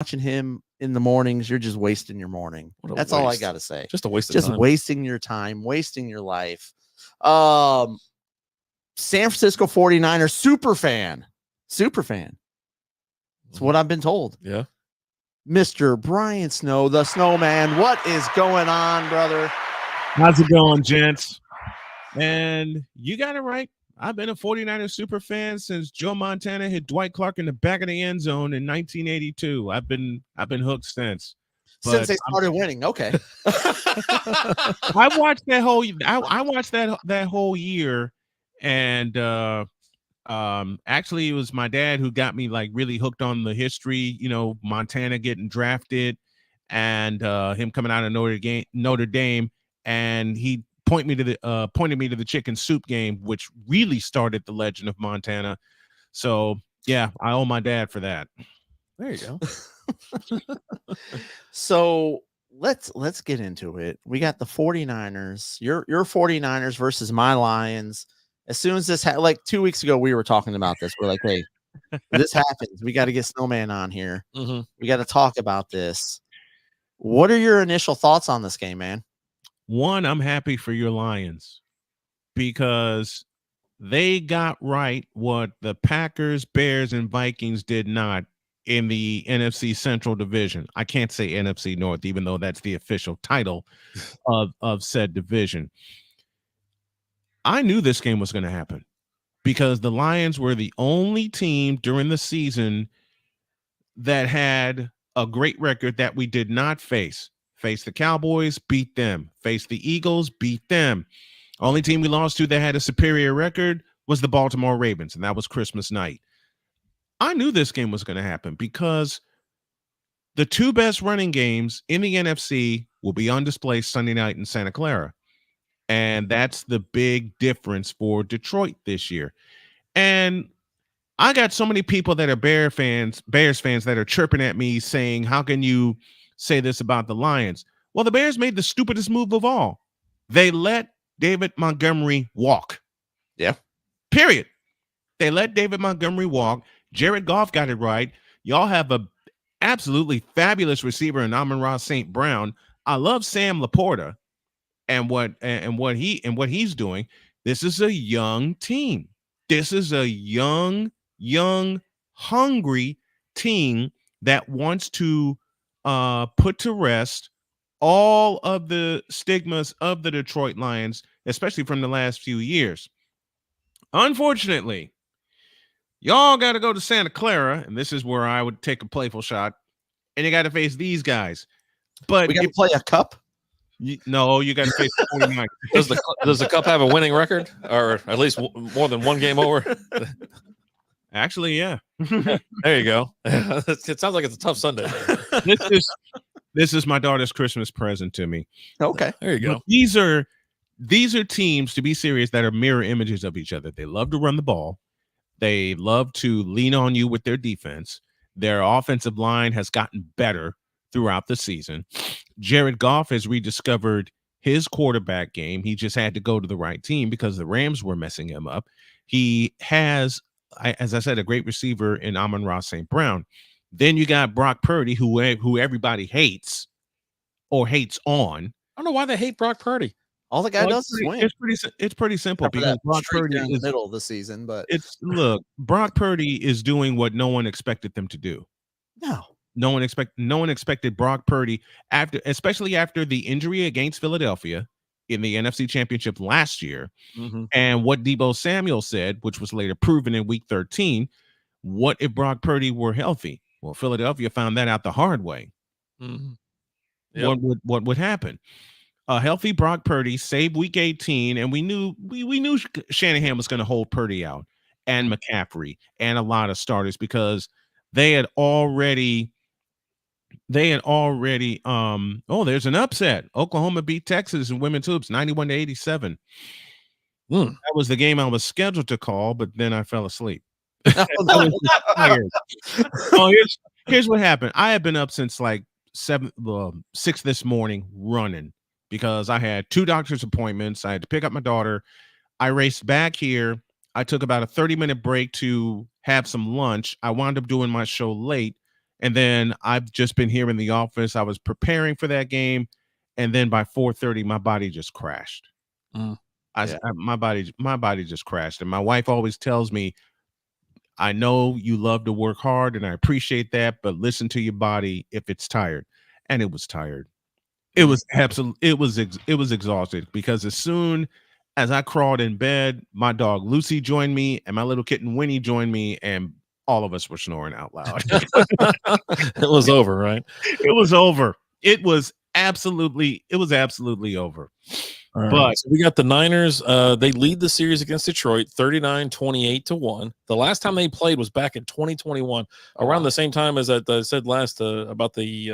watching him in the mornings, you're just wasting your morning. That's all I got to say. Just a waste of just time. wasting your time, wasting your life. San Francisco 49ers super fan. That's what I've been told. Yeah. Mr. Brian Snow, the snowman. What is going on, brother? How's it going, gents? And you got it right. I've been a 49ers super fan since Joe Montana hit Dwight Clark in the back of the end zone in 1982. I've been hooked since. Since they started winning. Okay. I watched that whole I watched that whole year, and actually it was my dad who got me like really hooked on the history, Montana getting drafted and him coming out of Notre Dame, and he pointed me to the chicken soup game, which really started the legend of Montana. So yeah, I owe my dad for that. There you go. So let's get into it. We got the 49ers, your 49ers versus my Lions. As soon as this like 2 weeks ago, we were talking about this. We're like, hey, this happens. We got to get Snowman on here. Mm-hmm. We got to talk about this. What are your initial thoughts on this game, man? One, I'm happy for your Lions because they got right what the Packers, Bears, and Vikings did not in the NFC Central Division. I can't say NFC North, even though that's the official title of said division. I knew this game was going to happen because the Lions were the only team during the season that had a great record that we did not face. Face the Cowboys, beat them. Face the Eagles, beat them. Only team we lost to that had a superior record was the Baltimore Ravens, and that was Christmas night. I knew this game was going to happen because the two best running games in the NFC will be on display Sunday night in Santa Clara. And that's the big difference for Detroit this year. And I got so many people that are Bears fans that are chirping at me saying, how can you say this about the Lions? Well, the Bears made the stupidest move of all. They let David Montgomery walk. Yeah. Period. They let David Montgomery walk. Jared Goff got it right. Y'all have a absolutely fabulous receiver in Amon-Ra St. Brown. I love Sam Laporta and what he's doing. This is a young team. This is a young, hungry team that wants to put to rest all of the stigmas of the Detroit Lions, especially from the last few years. Unfortunately, y'all got to go to Santa Clara, and this is where I would take a playful shot, and you got to face these guys. But we got to play a cup? No, you got to face the 49ers. Does the cup have a winning record, or at least more than one game over? Actually, yeah. There you go. It sounds like it's a tough Sunday. This is my daughter's Christmas present to me. Okay, there you go. But these are teams, to be serious, that are mirror images of each other. They love to run the ball. They love to lean on you with their defense. Their offensive line has gotten better throughout the season. Jared Goff has rediscovered his quarterback game. He just had to go to the right team because the Rams were messing him up. He has, as I said, a great receiver in Amon-Ra St. Brown. Then you got Brock Purdy, who everybody hates or hates on. I don't know why they hate Brock Purdy. All the guy does is win. It's pretty simple because Brock Purdy is in the middle of the season. But Brock Purdy is doing what no one expected them to do. No one expected Brock Purdy especially after the injury against Philadelphia in the NFC Championship last year, and what Deebo Samuel said, which was later proven in Week 13. What if Brock Purdy were healthy? Well, Philadelphia found that out the hard way. Mm-hmm. Yep. What would happen? A healthy Brock Purdy saved Week 18, and we knew Shanahan was going to hold Purdy out and McCaffrey and a lot of starters because they had already. There's an upset. Oklahoma beat Texas in women's hoops 91-87. That was the game I was scheduled to call, but then I fell asleep. Here's what happened. I had been up since like 6 this morning running because I had 2 doctor's appointments. I had to pick up my daughter. I raced back here. I took about a 30-minute break to have some lunch. I wound up doing my show late. And then I've just been here in the office. I was preparing for that game. And then by 4:30, my body just crashed. My body just crashed. And my wife always tells me, I know you love to work hard and I appreciate that, but listen to your body if it's tired. And it was tired. It was absolutely, it was exhausted, because as soon as I crawled in bed, my dog Lucy joined me and my little kitten Winnie joined me, and all of us were snoring out loud. It was over, right? It was over. It was absolutely over. All right. But So we got the Niners. They lead the series against Detroit 39-28-1. The last time they played was back in 2021, around the same time as I said last about the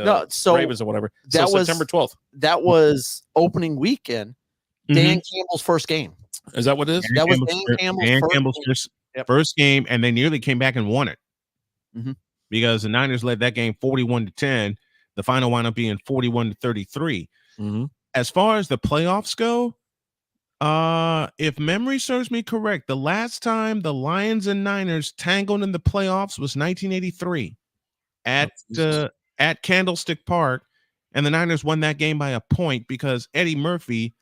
Ravens or whatever. That was September 12th. That was opening weekend. Dan Campbell's first game. Is that what it is? That was Dan Campbell's first game, and they nearly came back and won it. Mm-hmm. Because the Niners led that game 41-10. The final wound up being 41-33. Mm-hmm. As far as the playoffs go, if memory serves me correct, the last time the Lions and Niners tangled in the playoffs was 1983 at Candlestick Park, and the Niners won that game by a point because Eddie Murphy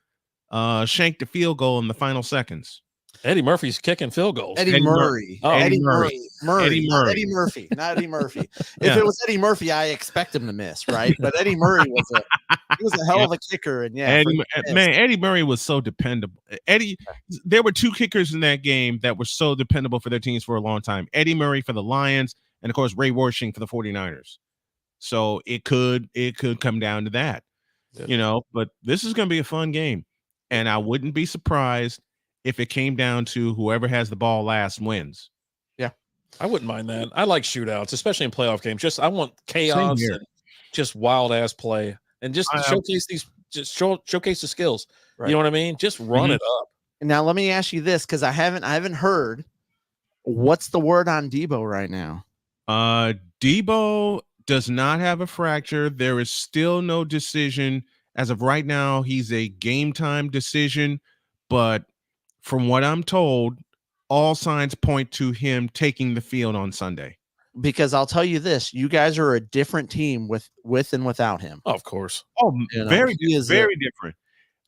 shanked a field goal in the final seconds. Eddie Murphy's kicking field goals. Eddie Murray. Eddie Murray. Not Eddie Murphy. Not Eddie Murphy. If it was Eddie Murphy, I expect him to miss, right? But Eddie Murray was a hell of a kicker, and Eddie Murray was so dependable. There were two kickers in that game that were so dependable for their teams for a long time. Eddie Murray for the Lions, and of course Ray Warshing for the 49ers. So it could come down to that, But this is going to be a fun game, and I wouldn't be surprised if it came down to whoever has the ball last wins. Yeah, I wouldn't mind that. I like shootouts, especially in playoff games. I want chaos and just wild ass play, and just showcase the skills. Right. You know what I mean? Just run it up. Now let me ask you this, because I haven't heard. What's the word on Debo right now? Debo does not have a fracture. There is still no decision as of right now. He's a game time decision, but from what I'm told, all signs point to him taking the field on Sunday. Because I'll tell you this, you guys are a different team with and without him. Oh, of course. Oh, very different.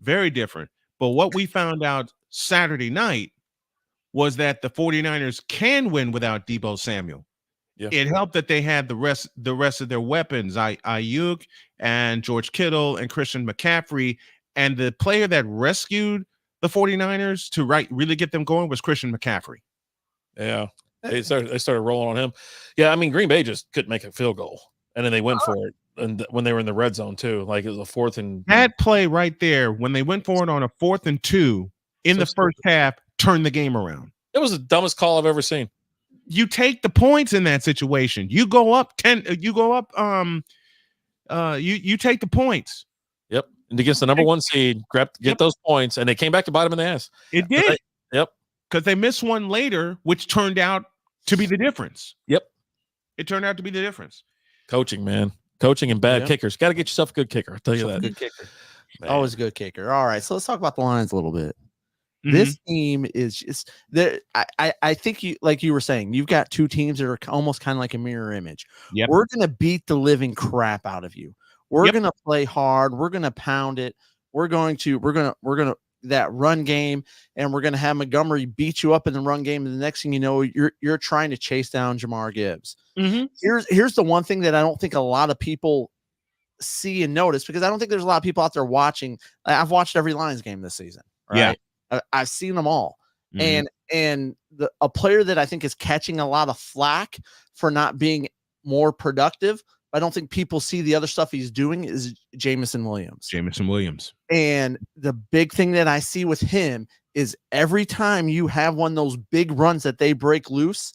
Very different. But what we found out Saturday night was that the 49ers can win without Deebo Samuel. Yeah. It helped that they had the rest of their weapons, Ayuk and George Kittle and Christian McCaffrey, and the player that rescued the 49ers to really get them going was Christian McCaffrey. Yeah. They started rolling on him. Yeah, I mean, Green Bay just couldn't make a field goal, and then they went for it. And when they were in the red zone too, like it was a 4th and that play right there, when they went for it on a 4th and 2 in the first half, turned the game around. It was the dumbest call I've ever seen. You take the points in that situation. You go up 10. You go up. You take the points. Yep. And against the number 1 seed, get those points, and they came back to bite them in the ass. It did. Yep. Because they missed one later, which turned out to be the difference. Yep. It turned out to be the difference. Coaching, man. Coaching and bad kickers. Got to get yourself a good kicker. I'll tell you that. Good kicker. Always a good kicker. All right. So let's talk about the Lions a little bit. This team is just there. I think like you were saying, you've got two teams that are almost kind of like a mirror image. Yep. We're going to beat the living crap out of you. We're going to play hard. We're going to pound it. We're going to that run game, and we're going to have Montgomery beat you up in the run game. And the next thing you know, you're trying to chase down Jahmyr Gibbs. Here's the one thing that I don't think a lot of people see and notice, because I don't think there's a lot of people out there watching. I've watched every Lions game this season. Right? Yeah. I've seen them all. And a player that I think is catching a lot of flack for not being more productive, I don't think people see the other stuff he's doing, is Jameson Williams. And the big thing that I see with him is every time you have one of those big runs that they break loose,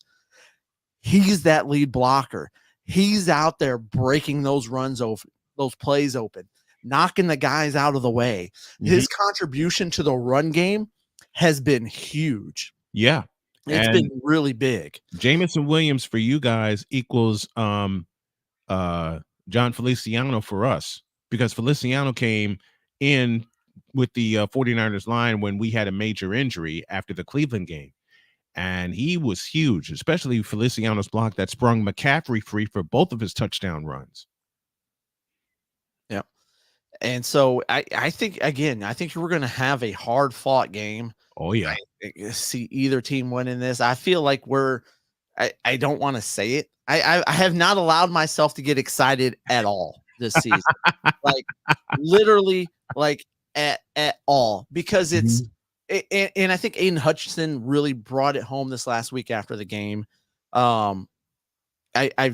he's that lead blocker. He's out there breaking those runs over, those plays open, knocking the guys out of the way. His contribution to the run game has been huge. Yeah. It's been really big. Jameson Williams for you guys equals John Feliciano for us, because Feliciano came in with the 49ers line when we had a major injury after the Cleveland game. and he was huge, especially Feliciano's block that sprung McCaffrey free for both of his touchdown runs. Yeah. And so I think, again, I think we're going to have a hard fought game. Oh, yeah. I see either team winning this. I feel like I don't want to say it. I have not allowed myself to get excited at all this season. Like literally like at all, because it's, and I think Aiden Hutchinson really brought it home this last week after the game. I've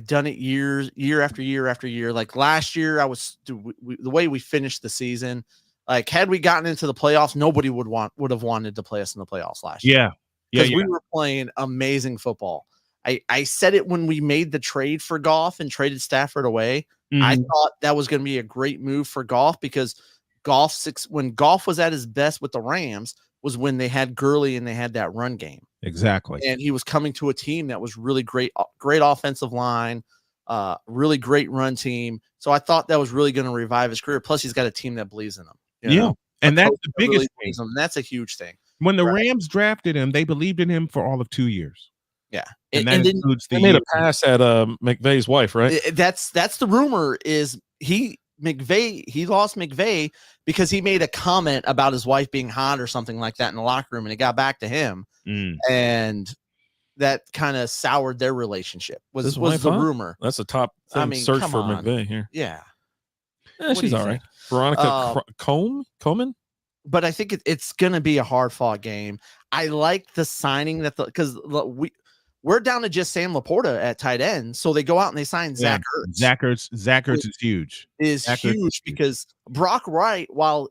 done it year after year after year. Like last year, the way we finished the season. Like had we gotten into the playoffs, nobody would have wanted to play us in the playoffs last year. Because we were playing amazing football. I said it when we made the trade for Goff and traded Stafford away. I thought that was going to be a great move for Goff, because when Goff was at his best with the Rams was when they had Gurley and they had that run game. Exactly. And he was coming to a team that was really great offensive line, really great run team. So I thought that was really going to revive his career. Plus, he's got a team that believes in him. You know? And that's the biggest thing. And that's a huge thing. When the Rams drafted him, they believed in him for all of 2 years. Yeah. And that includes they made a pass at McVay's wife, right? That's the rumor is he lost McVay because he made a comment about his wife being hot or something like that in the locker room, and it got back to him. And that kind of soured their relationship. Was the rumor. That's a top search for McVay here. Yeah. She's all right. Veronica Coleman. But I think it's going to be a hard fought game. I like the signing because we're down to just Sam Laporta at tight end. So they go out and they sign Zach Ertz. Zach Ertz is huge. Because Brock Wright, while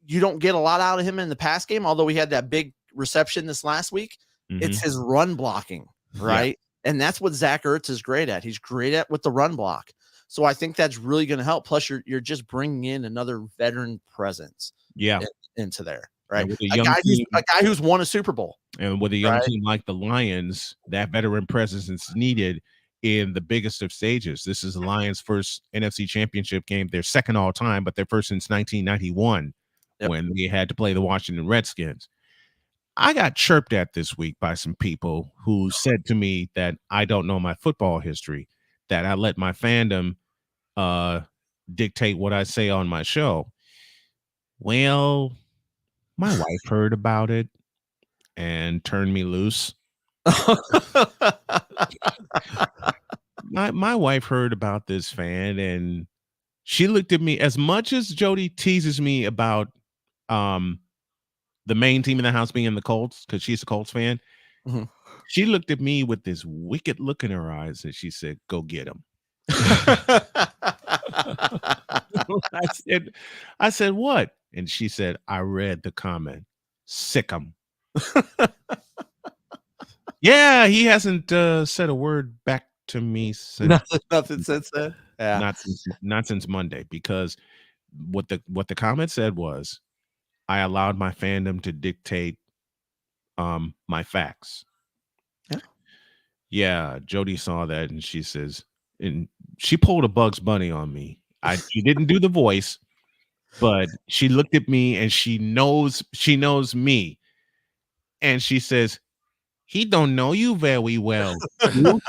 you don't get a lot out of him in the pass game, although he had that big reception this last week, it's his run blocking, right? Yeah. And that's what Zach Ertz is great at. He's great at with the run block. So I think that's really going to help. Plus, you're just bringing in another veteran presence into there. Right, a guy who's won a Super Bowl, and with a young team like the Lions, that veteran presence is needed in the biggest of stages. This is the Lions' first NFC Championship game, their second all time, but their first since 1991, when they had to play the Washington Redskins. I got chirped at this week by some people who said to me that I don't know my football history, that I let my fandom dictate what I say on my show. Well, my wife heard about it and turned me loose. My wife heard about this fan, and she looked at me. As much as Jody teases me about the main team in the house being the Colts, because she's a Colts fan, she looked at me with this wicked look in her eyes, and she said, "Go get him." I said, "What?" And she said, "I read the comment. Sick him." Yeah, he hasn't said a word back to me since nothing since then. Yeah, not since Monday, because what the comment said was, I allowed my fandom to dictate my facts. Yeah, Jody saw that, and she says, and she pulled a Bugs Bunny on me. She didn't do the voice, but she looked at me and she knows me. And she says, "He don't know you very well." And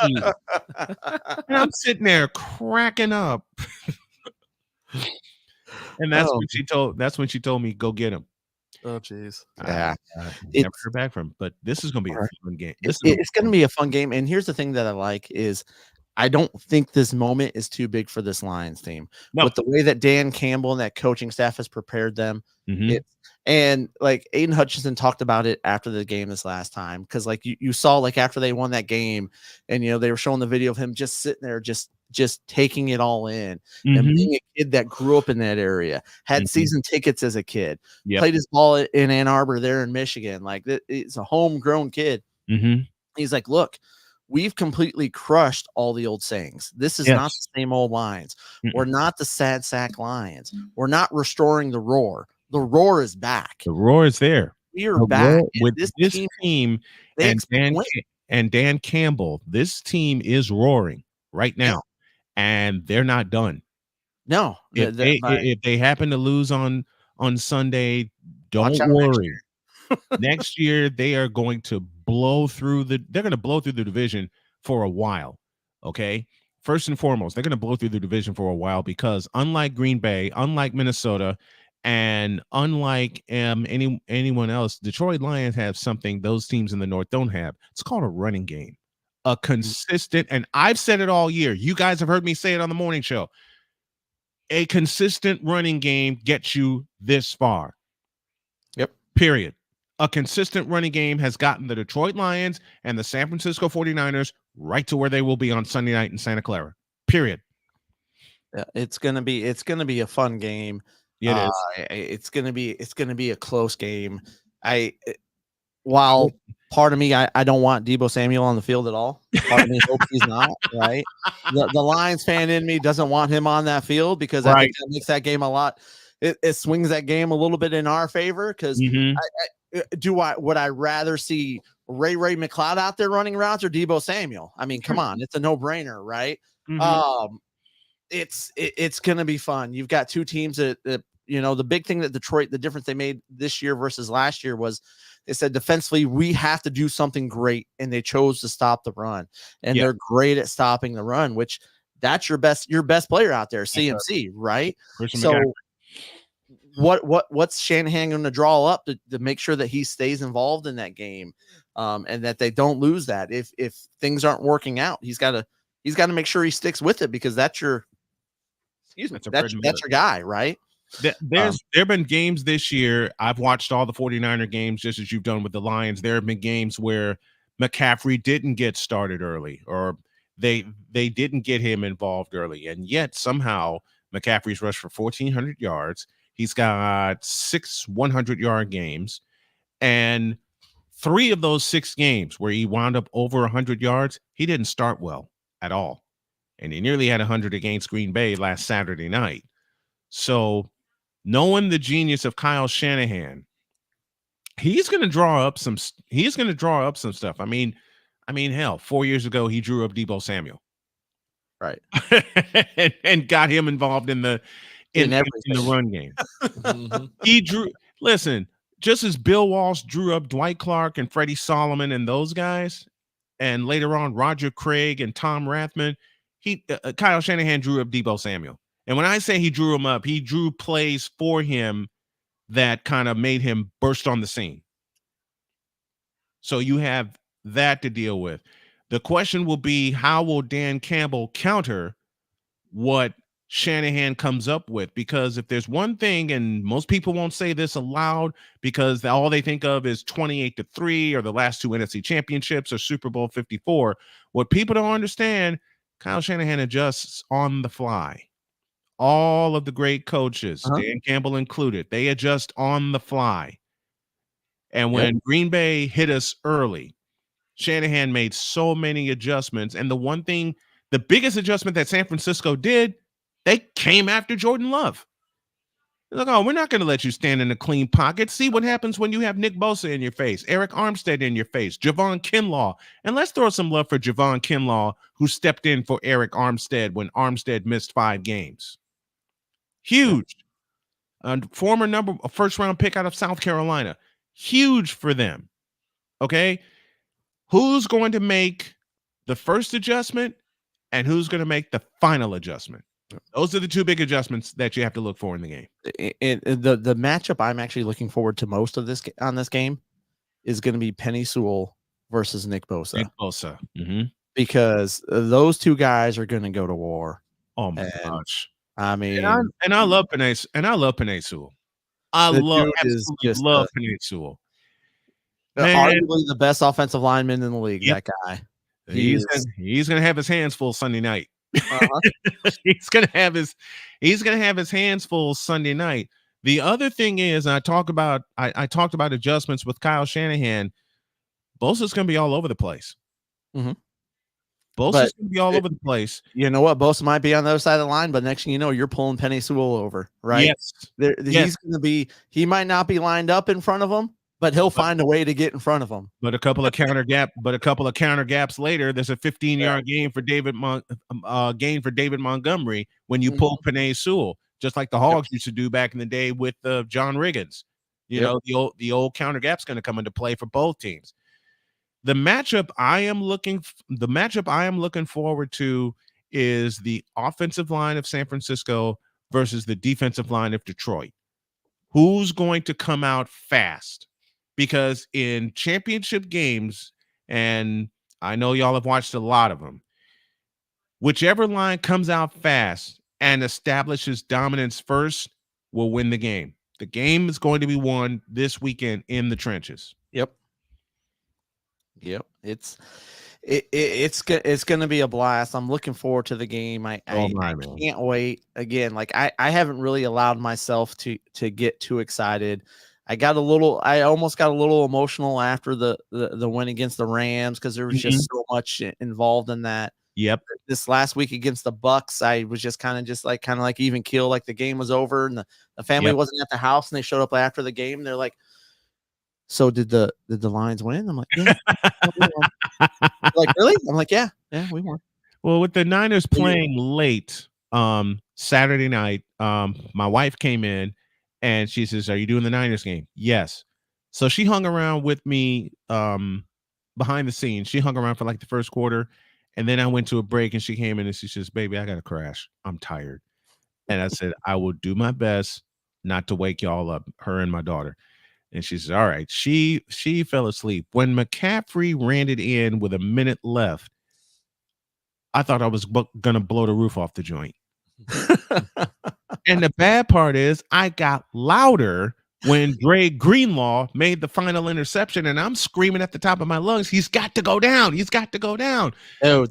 I'm sitting there cracking up. And that's when she told me, "Go get him." Oh, jeez. Yeah. Never heard back from him, but this is going to be a fun game. It's going to be a fun game. And here's the thing that I like is I don't think this moment is too big for this Lions team. No. With the way that Dan Campbell and that coaching staff has prepared them. And like Aiden Hutchinson talked about it after the game this last time, because like you saw, like after they won that game, and they were showing the video of him just sitting there, just taking it all in, and being a kid that grew up in that area, had season tickets as a kid, played his ball in Ann Arbor there in Michigan. Like it's a homegrown kid. He's like, look, we've completely crushed all the old sayings. This is not the same old Lions. We're not the sad sack Lions. We're not restoring the roar. The roar is back. The roar is there. We are back with this team and Dan Campbell. This team is roaring right now, and they're not done. No, if they happen to lose on Sunday, don't worry. Next year they are going to blow through the division for a while. Okay. First and foremost, they're going to blow through the division for a while because unlike Green Bay, unlike Minnesota, and unlike anyone else, Detroit Lions have something those teams in the North don't have. It's called a running game. A consistent, and I've said it all year. You guys have heard me say it on the morning show. A consistent running game gets you this far. Yep. Period. A consistent running game has gotten the Detroit Lions and the San Francisco 49ers right to where they will be on Sunday night in Santa Clara. Period. Yeah, it's gonna be a fun game. It is. It's gonna be a close game. While part of me, I don't want Deebo Samuel on the field at all. Part of me hopes he's not, right? The Lions fan in me doesn't want him on that field because I think that makes that game a lot. It swings that game a little bit in our favor because would I rather see Ray McCloud out there running routes or Deebo Samuel? I mean, come on, it's a no-brainer, right? It's gonna be fun. You've got two teams that the big thing that Detroit, the difference they made this year versus last year was they said defensively we have to do something great, and they chose to stop the run, and they're great at stopping the run, which that's your best player out there, CMC, right? So what's Shanahan going to draw up to make sure that he stays involved in that game, and that they don't lose that if things aren't working out? He's got to make sure he sticks with it because that's your that's your guy, right? There have been games this year. I've watched all the 49er games just as you've done with the Lions. There have been games where McCaffrey didn't get started early, or they didn't get him involved early, and yet somehow McCaffrey's rushed for 1,400 yards. He's got 6 100-yard games, and 3 of those 6 games where he wound up over 100 yards, he didn't start well at all. And he nearly had 100 against Green Bay last Saturday night. So knowing the genius of Kyle Shanahan, he's going to draw up some stuff. I mean, hell, 4 years ago, he drew up Deebo Samuel. Right. and got him involved in the run game. Listen, just as Bill Walsh drew up Dwight Clark and Freddie Solomon and those guys, and later on Roger Craig and Tom Rathman, Kyle Shanahan drew up Deebo Samuel. And when I say he drew him up, he drew plays for him that kind of made him burst on the scene. So you have that to deal with. The question will be, how will Dan Campbell counter what Shanahan comes up with? Because if there's one thing, and most people won't say this aloud because all they think of is 28-3 or the last 2 NFC championships or Super Bowl 54. What people don't understand, Kyle Shanahan adjusts on the fly. All of the great coaches, Dan Campbell included, they adjust on the fly. And when Green Bay hit us early, Shanahan made so many adjustments. And the biggest adjustment that San Francisco did, they came after Jordan Love. They're like, oh, we're not going to let you stand in a clean pocket. See what happens when you have Nick Bosa in your face, Eric Armstead in your face, Javon Kinlaw. And let's throw some love for Javon Kinlaw, who stepped in for Eric Armstead when Armstead missed 5 games. Huge. Former first-round pick out of South Carolina. Huge for them. Okay? Who's going to make the first adjustment and who's going to make the final adjustment? Those are the 2 big adjustments that you have to look for in the game. The matchup I'm actually looking forward to most of this game is going to be Penei Sewell versus Nick Bosa. Nick Bosa. Mm-hmm. Because those 2 guys are going to go to war. Oh my gosh. I mean, and I love Penei Sewell. I love Penei Sewell. Arguably the best offensive lineman in the league. Yep. That guy. He's going to have his hands full Sunday night. He's going to have his hands full Sunday night. The other thing is, I talked about adjustments with Kyle Shanahan. Bosa's going to be all over the place. Mm-hmm. Bosa's going to be all over the place. You know what? Bosa might be on the other side of the line, but next thing you know, you're pulling Penei Sewell over, right? Yes. He's going to be. He might not be lined up in front of him, but he'll find a way to get in front of him. But a couple of counter gaps later, there's a 15-yard gain for David Montgomery when you pull Penei Sewell, just like the Hogs used to do back in the day with John Riggins. You know, the old counter gap's going to come into play for both teams. The matchup I am looking forward to is the offensive line of San Francisco versus the defensive line of Detroit. Who's going to come out fast? Because in championship games, and I know y'all have watched a lot of them, whichever line comes out fast and establishes dominance first will win the game. The game is going to be won this weekend in the trenches. Yep. It's going to be a blast. I'm looking forward to the game. I can't wait. Again, like I haven't really allowed myself to get too excited. I almost got a little emotional after the win against the Rams because there was just so much involved in that. Yep. This last week against the Bucks, I was just kind of like even keel, like the game was over and the family wasn't at the house and they showed up after the game. They're like, so did the Lions win? I'm like, yeah. Like, really? I'm like, yeah, we won. Well, with the Niners playing late Saturday night, my wife came in and she says, "Are you doing the Niners game?" Yes. So she hung around with me behind the scenes. She hung around for like the first quarter, and then I went to a break and she came in and she says, "Baby, I got to crash. I'm tired." And I said, "I will do my best not to wake y'all up," her and my daughter. And she says, "All right." She fell asleep. When McCaffrey ran it in with a minute left, I thought I was going to blow the roof off the joint. And the bad part is I got louder when Dre Greenlaw made the final interception, and I'm screaming at the top of my lungs, "He's got to go down. He's got to go down." Oh,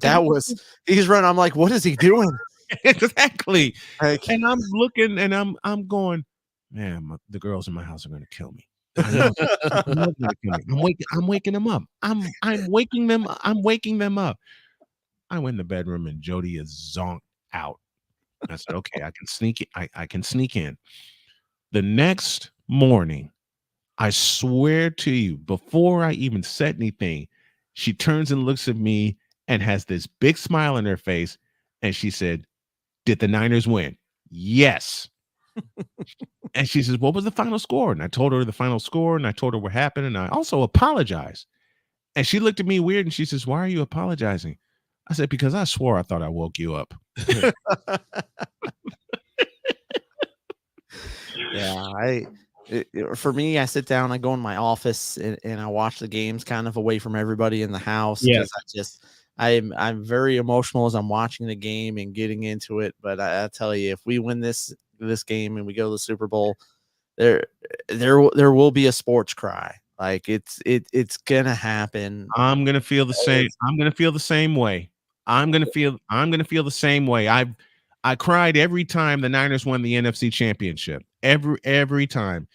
he's running. I'm like, what is he doing? Exactly. And I'm looking and I'm going, man, the girls in my house are going to kill me. I'm waking them up. I'm waking them up. I went in the bedroom and Jody is zonked out. I said, "Okay, I can sneak it. I can sneak in." The next morning, I swear to you, before I even said anything, she turns and looks at me and has this big smile on her face, and she said, "Did the Niners win?" "Yes." And she says, "What was the final score?" And I told her the final score, and I told her what happened, and I also apologized. And she looked at me weird, and she says, "Why are you apologizing?" I said, "Because I swore I thought I woke you up." Yeah, for me, I sit down, I go in my office, and I watch the games kind of away from everybody in the house. Yes. I'm very emotional as I'm watching the game and getting into it. But I tell you, if we win this game and we go to the Super Bowl, there will be a sports cry. Like it's gonna happen. I'm gonna feel the same. I'm gonna feel the same way. I'm gonna feel the same way. I cried every time the Niners won the NFC Championship. Every time.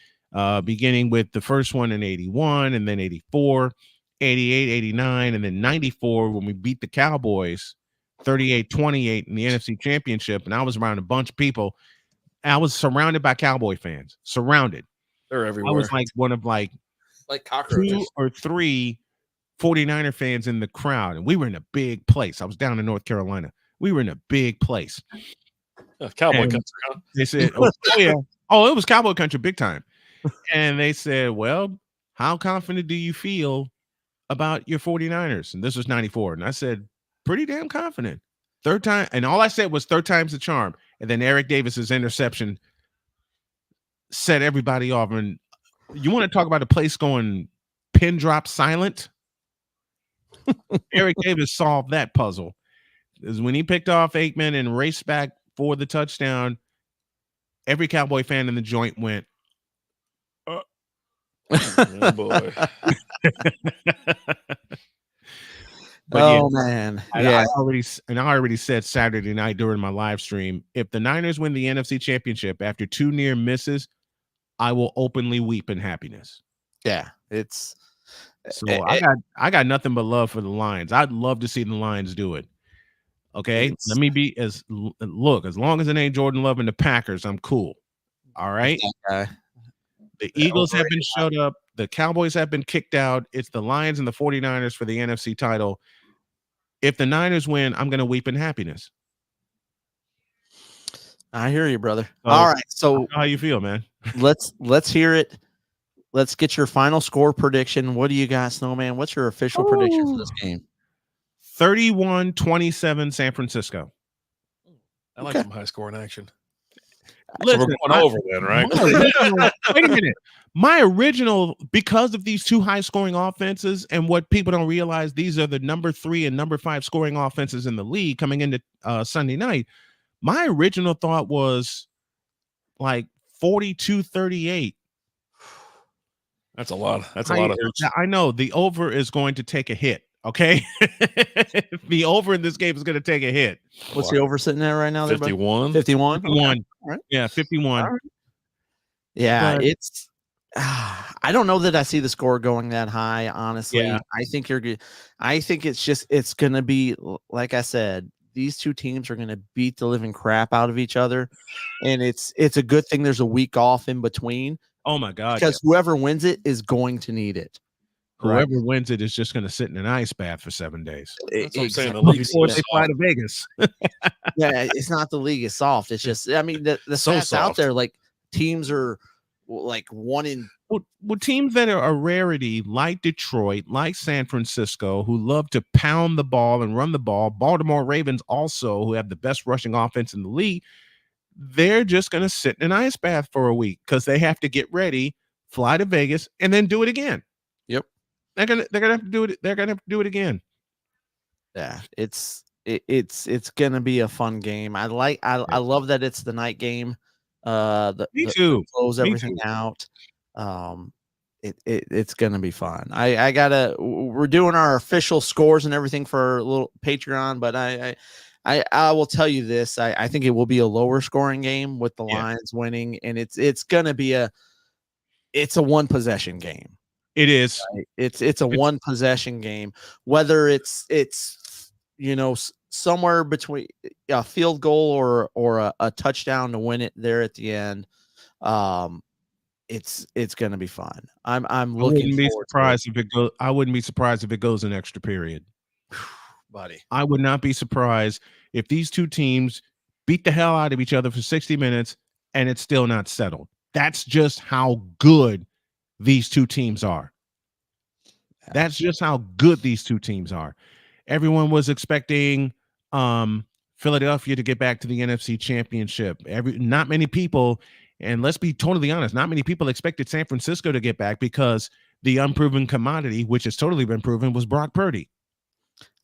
Beginning with the first one in 81 and then 84, 88, 89, and then 94 when we beat the Cowboys 38-28 in the NFC Championship. And I was around a bunch of people. I was surrounded by Cowboy fans. Surrounded. They're everywhere. I was like one of like cockroaches. 2 or 3 49er fans in the crowd, and we were in a big place. I was down in North Carolina. We were in a big place. Cowboy country, huh? They said, "Oh yeah, it was cowboy country, big time." And they said, "Well, how confident do you feel about your 49ers?" And this was 94. And I said, "Pretty damn confident." Third time, and all I said was third time's the charm. And then Eric Davis's interception set everybody off. And you want to talk about a place going pin drop silent? Eric Davis solved that puzzle. Is when he picked off Aikman and raced back for the touchdown, every Cowboy fan in the joint went, "Oh boy." But man. Yeah. I already said Saturday night during my live stream, if the Niners win the NFC Championship after 2 near misses, I will openly weep in happiness. Yeah, it's so I got nothing but love for the Lions. I'd love to see the Lions do it. Okay, let me be as long as it ain't Jordan Love and the Packers, I'm cool. All right. The Eagles have been shut up. The Cowboys have been kicked out. It's the Lions and the 49ers for the NFC title. If the Niners win, I'm going to weep in happiness. I hear you, brother. All right. So how you feel, man? Let's hear it. let's get your final score prediction. What do you got, Snowman? What's your official prediction for this game? 31-27 San Francisco. I like some high scoring action. Listen, so we're going over then, right? Wait a minute. My original, because of these two high scoring offenses, and what people don't realize, these are the number 3 and number 5 scoring offenses in the league coming into Sunday night. My original thought was like 42-38. That's a lot. That's a lot of hoops. I know the over is going to take a hit. Okay. The over in this game is going to take a hit. What's the over sitting at right now? 51. 51. 51. Okay. Right. Yeah, 51. Right. Yeah, but it's I don't know that I see the score going that high, honestly. Yeah. I think you're good. I think it's going to be, like I said, these two teams are going to beat the living crap out of each other, and it's a good thing there's a week off in between. Oh my God. Because whoever wins it is going to need it. Whoever wins it is just going to sit in an ice bath for 7 days. That's what I'm saying. The Before they fly to Vegas. Yeah, it's not the league is soft. It's just, I mean, the So stats out soft. there, like teams are like 1 in. Well, teams that are a rarity, like Detroit, like San Francisco, who love to pound the ball and run the ball. Baltimore Ravens also, who have the best rushing offense in the league. They're just going to sit in an ice bath for a week because they have to get ready, fly to Vegas, and then do it again. Yep. They're gonna have to do it. They're gonna have to do it again. Yeah, it's gonna be a fun game. I love that it's the night game. Me too. Close everything out. It's gonna be fun. We're doing our official scores and everything for a little Patreon, but I will tell you this. I think it will be a lower scoring game with the Lions winning, and it's gonna be a 1 possession game. It is. Right? It's a 1 possession game, whether it's somewhere between a field goal or a touchdown to win it there at the end. It's going to be fun. I'm looking forward to it. I wouldn't be surprised if it goes an extra period. Buddy. I would not be surprised if these two teams beat the hell out of each other for 60 minutes and it's still not settled. That's just how good these two teams are. That's just how good these two teams are. Everyone was expecting Philadelphia to get back to the NFC Championship. Not many people, and let's be totally honest, not many people expected San Francisco to get back because the unproven commodity, which has totally been proven, was Brock Purdy.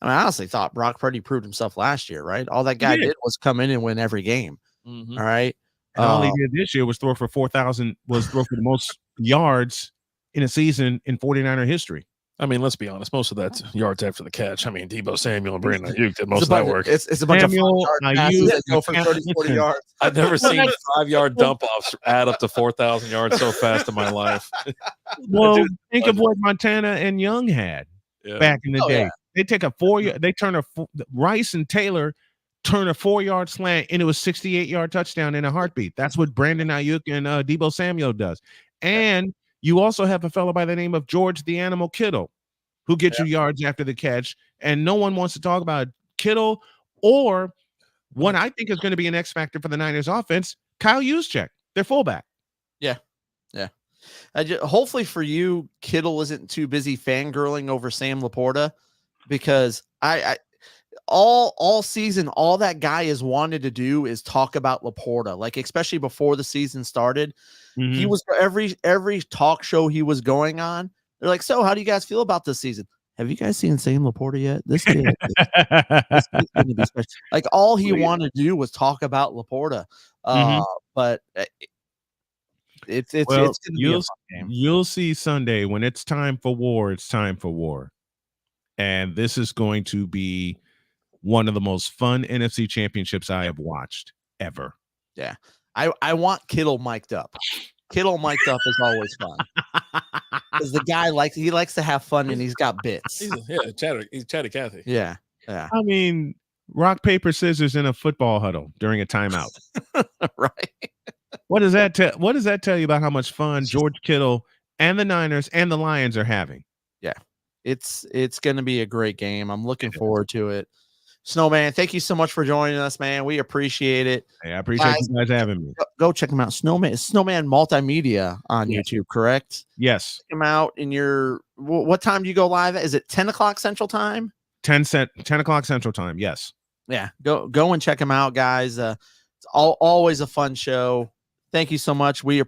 I mean, I honestly thought Brock Purdy proved himself last year, right? All that guy did was come in and win every game. Mm-hmm. All right. And all he did this year was throw for 4,000, was throw for the most yards in a season in 49er history. I mean, let's be honest. Most of that's yards after the catch. I mean, Debo Samuel and Brandon Ayuk did most of that work. It's a bunch of passes that go for 30, 40 yards. I've never seen 5-yard dump-offs add up to 4,000 yards so fast in my life. Well, think of what Montana and Young had back in the day. Yeah. They take a 4-yard, they turn Rice and Taylor turn a 4-yard slant into a 68-yard touchdown in a heartbeat. That's what Brandon Ayuk and Debo Samuel does. And you also have a fellow by the name of George the Animal Kittle, who gets you yards after the catch. And no one wants to talk about Kittle or what I think is going to be an X factor for the Niners offense, Kyle Juszczyk, their fullback. Yeah. Yeah. Hopefully for you, Kittle isn't too busy fangirling over Sam Laporta, because I all season, all that guy has wanted to do is talk about Laporta, like especially before the season started. Mm-hmm. He was every talk show he was going on. They're like, so how do you guys feel about this season? Have you guys seen Sam Laporta yet? This kid, this kid's gonna be special. Like all he wanted to do was talk about Laporta. But it's gonna be a fun game. You'll see Sunday when it's time for war. It's time for war, and this is going to be one of the most fun NFC championships I have watched ever. Yeah, I want Kittle mic'd up. Kittle mic'd up is always fun because the guy likes to have fun and he's got bits. He's chatty Cathy. Yeah. I mean, rock paper scissors in a football huddle during a timeout. Right. What does that tell you about how much fun George Kittle and the Niners and the Lions are having? Yeah, it's going to be a great game. I'm looking forward to it. Snowman, thank you so much for joining us, man. We appreciate it. Hey, I appreciate you guys having me. Go check him out. Snowman Multimedia on YouTube, correct? Yes. Check him out in your. What time do you go live? Is it 10 o'clock Central Time? 10 o'clock Central Time. Yes. Yeah. Go and check him out, guys. It's always a fun show. Thank you so much. We